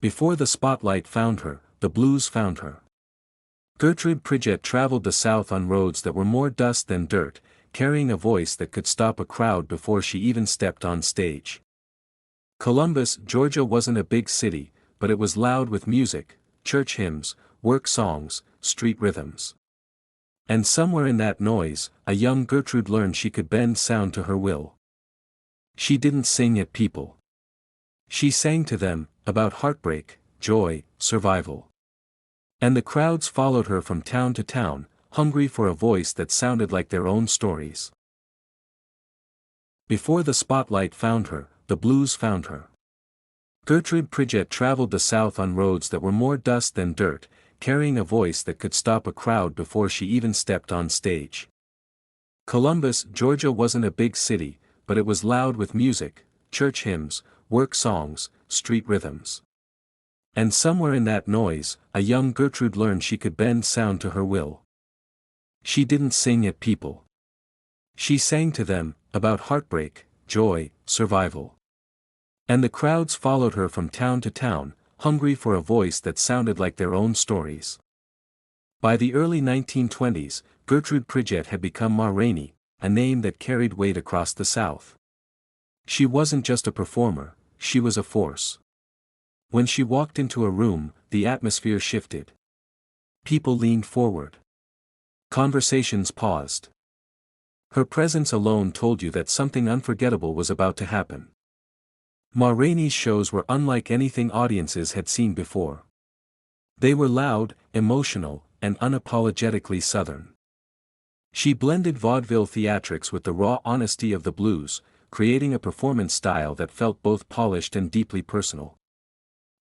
Before the spotlight found her, the blues found her. Gertrude Pridgett traveled the South on roads that were more dust than dirt, carrying a voice that could stop a crowd before she even stepped on stage. Columbus, Georgia wasn't a big city, but it was loud with music, church hymns, work songs, street rhythms. And somewhere in that noise, a young Gertrude learned she could bend sound to her will. She didn't sing at people. She sang to them, about heartbreak, joy, survival. And the crowds followed her from town to town, hungry for a voice that sounded like their own stories. Before the spotlight found her, the blues found her. Gertrude Pridgett traveled the South on roads that were more dust than dirt, carrying a voice that could stop a crowd before she even stepped on stage. Columbus, Georgia wasn't a big city, but it was loud with music, church hymns, work songs, street rhythms. And somewhere in that noise, a young Gertrude learned she could bend sound to her will. She didn't sing at people. She sang to them, about heartbreak, joy, survival. And the crowds followed her from town to town, hungry for a voice that sounded like their own stories. By the early 1920s, Gertrude Pridgett had become Ma Rainey, a name that carried weight across the South. She wasn't just a performer, she was a force. When she walked into a room, the atmosphere shifted. People leaned forward. Conversations paused. Her presence alone told you that something unforgettable was about to happen. Ma Rainey's shows were unlike anything audiences had seen before. They were loud, emotional, and unapologetically Southern. She blended vaudeville theatrics with the raw honesty of the blues, creating a performance style that felt both polished and deeply personal.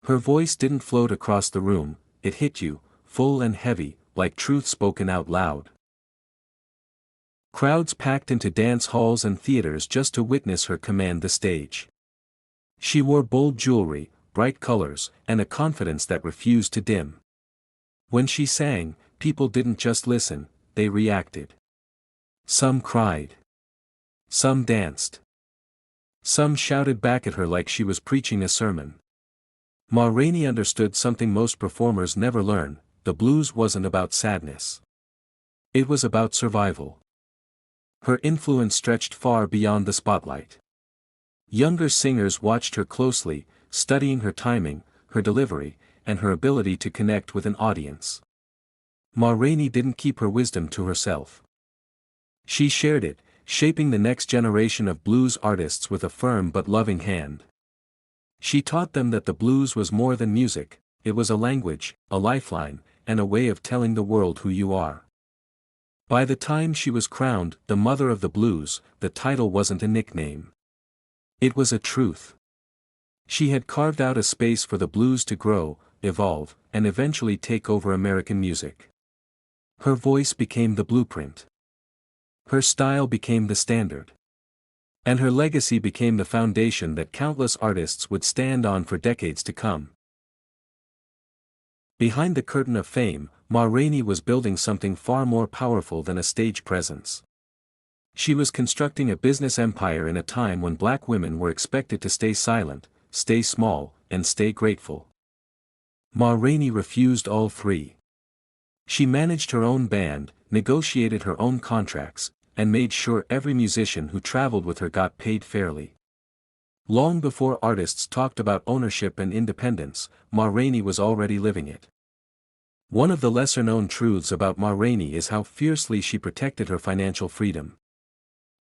Her voice didn't float across the room, it hit you, full and heavy, like truth spoken out loud. Crowds packed into dance halls and theaters just to witness her command the stage. She wore bold jewelry, bright colors, and a confidence that refused to dim. When she sang, people didn't just listen, they reacted. Some cried. Some danced. Some shouted back at her like she was preaching a sermon. Ma Rainey understood something most performers never learn: the blues wasn't about sadness. It was about survival. Her influence stretched far beyond the spotlight. Younger singers watched her closely, studying her timing, her delivery, and her ability to connect with an audience. Ma Rainey didn't keep her wisdom to herself. She shared it, shaping the next generation of blues artists with a firm but loving hand. She taught them that the blues was more than music, it was a language, a lifeline, and a way of telling the world who you are. By the time she was crowned the Mother of the Blues, the title wasn't a nickname. It was a truth. She had carved out a space for the blues to grow, evolve, and eventually take over American music. Her voice became the blueprint. Her style became the standard. And her legacy became the foundation that countless artists would stand on for decades to come. Behind the curtain of fame, Ma Rainey was building something far more powerful than a stage presence. She was constructing a business empire in a time when black women were expected to stay silent, stay small, and stay grateful. Ma Rainey refused all three. She managed her own band, negotiated her own contracts, and made sure every musician who traveled with her got paid fairly. Long before artists talked about ownership and independence, Ma Rainey was already living it. One of the lesser-known truths about Ma Rainey is how fiercely she protected her financial freedom.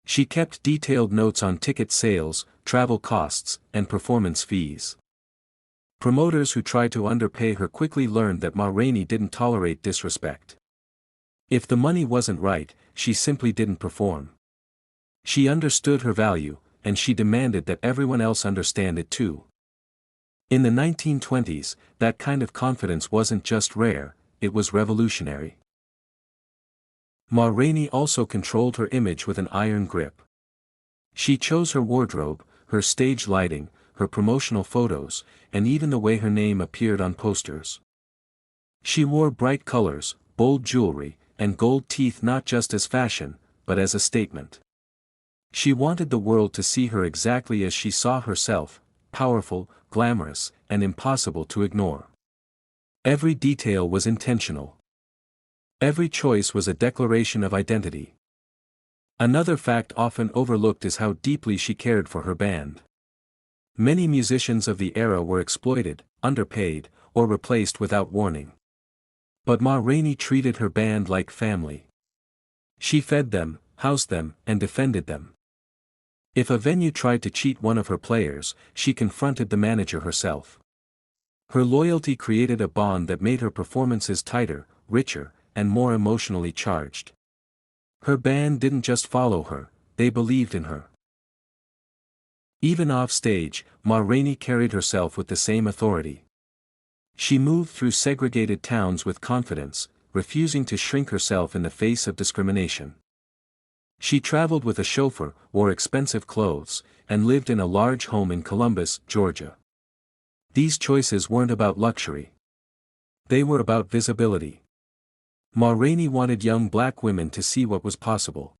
She kept detailed notes on ticket sales, travel costs, and performance fees. Promoters who tried to underpay her quickly learned that Ma Rainey didn't tolerate disrespect. If the money wasn't right, she simply didn't perform. She understood her value, and she demanded that everyone else understand it too. In the 1920s, that kind of confidence wasn't just rare, it was revolutionary. Ma Rainey also controlled her image with an iron grip. She chose her wardrobe, her stage lighting, her promotional photos, and even the way her name appeared on posters. She wore bright colors, bold jewelry, and gold teeth not just as fashion, but as a statement. She wanted the world to see her exactly as she saw herself, powerful, glamorous, and impossible to ignore. Every detail was intentional. Every choice was a declaration of identity. Another fact often overlooked is how deeply she cared for her band. Many musicians of the era were exploited, underpaid, or replaced without warning. But Ma Rainey treated her band like family. She fed them, housed them, and defended them. If a venue tried to cheat one of her players, she confronted the manager herself. Her loyalty created a bond that made her performances tighter, richer, and more emotionally charged. Her band didn't just follow her, they believed in her. Even off stage, Ma Rainey carried herself with the same authority. She moved through segregated towns with confidence, refusing to shrink herself in the face of discrimination. She traveled with a chauffeur, wore expensive clothes, and lived in a large home in Columbus, Georgia. These choices weren't about luxury. They were about visibility. Ma Rainey wanted young black women to see what was possible.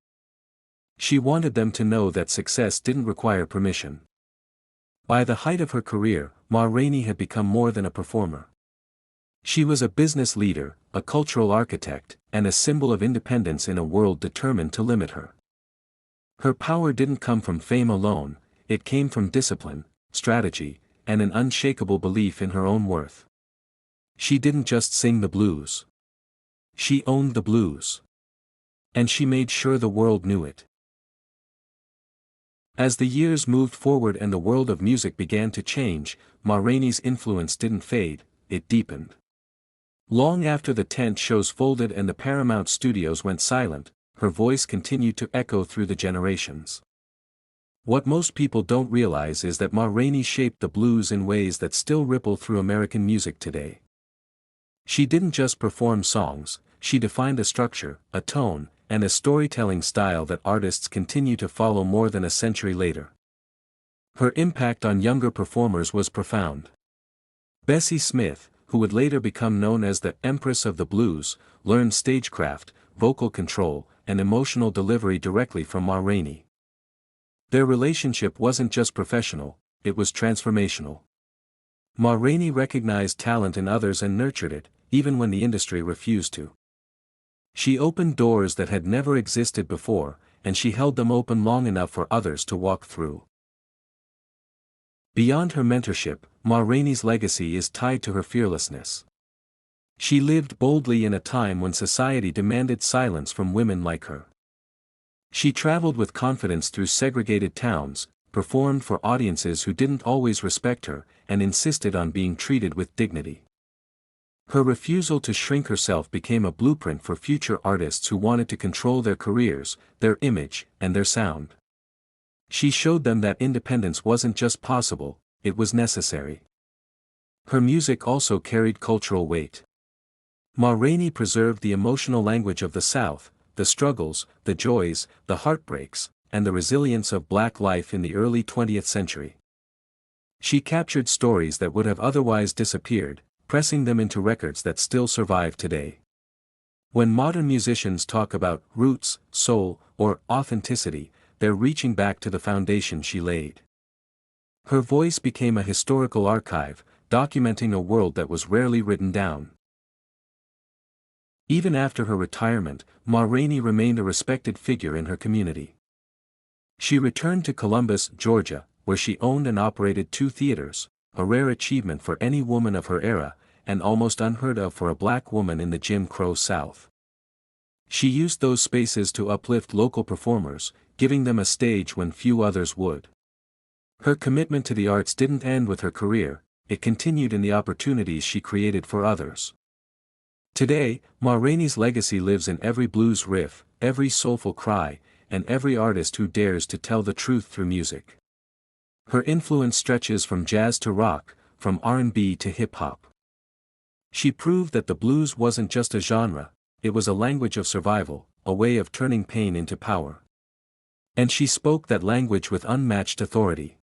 She wanted them to know that success didn't require permission. By the height of her career, Ma Rainey had become more than a performer. She was a business leader, a cultural architect, and a symbol of independence in a world determined to limit her. Her power didn't come from fame alone, it came from discipline, strategy, and an unshakable belief in her own worth. She didn't just sing the blues. She owned the blues. And she made sure the world knew it. As the years moved forward and the world of music began to change, Ma Rainey's influence didn't fade, it deepened. Long after the tent shows folded and the Paramount studios went silent, her voice continued to echo through the generations. What most people don't realize is that Ma Rainey shaped the blues in ways that still ripple through American music today. She didn't just perform songs, she defined a structure, a tone, and a storytelling style that artists continue to follow more than a century later. Her impact on younger performers was profound. Bessie Smith, who would later become known as the Empress of the Blues, learned stagecraft, vocal control, and emotional delivery directly from Ma Rainey. Their relationship wasn't just professional, it was transformational. Ma Rainey recognized talent in others and nurtured it, even when the industry refused to. She opened doors that had never existed before, and she held them open long enough for others to walk through. Beyond her mentorship, Ma Rainey's legacy is tied to her fearlessness. She lived boldly in a time when society demanded silence from women like her. She traveled with confidence through segregated towns, performed for audiences who didn't always respect her, and insisted on being treated with dignity. Her refusal to shrink herself became a blueprint for future artists who wanted to control their careers, their image, and their sound. She showed them that independence wasn't just possible, it was necessary. Her music also carried cultural weight. Ma Rainey preserved the emotional language of the South, the struggles, the joys, the heartbreaks, and the resilience of black life in the early 20th century. She captured stories that would have otherwise disappeared, pressing them into records that still survive today. When modern musicians talk about roots, soul, or authenticity, they're reaching back to the foundation she laid. Her voice became a historical archive, documenting a world that was rarely written down. Even after her retirement, Ma Rainey remained a respected figure in her community. She returned to Columbus, Georgia, where she owned and operated 2 theaters, a rare achievement for any woman of her era, and almost unheard of for a black woman in the Jim Crow South. She used those spaces to uplift local performers, giving them a stage when few others would. Her commitment to the arts didn't end with her career, it continued in the opportunities she created for others. Today, Ma Rainey's legacy lives in every blues riff, every soulful cry, and every artist who dares to tell the truth through music. Her influence stretches from jazz to rock, from R&B to hip-hop. She proved that the blues wasn't just a genre, it was a language of survival, a way of turning pain into power. And she spoke that language with unmatched authority.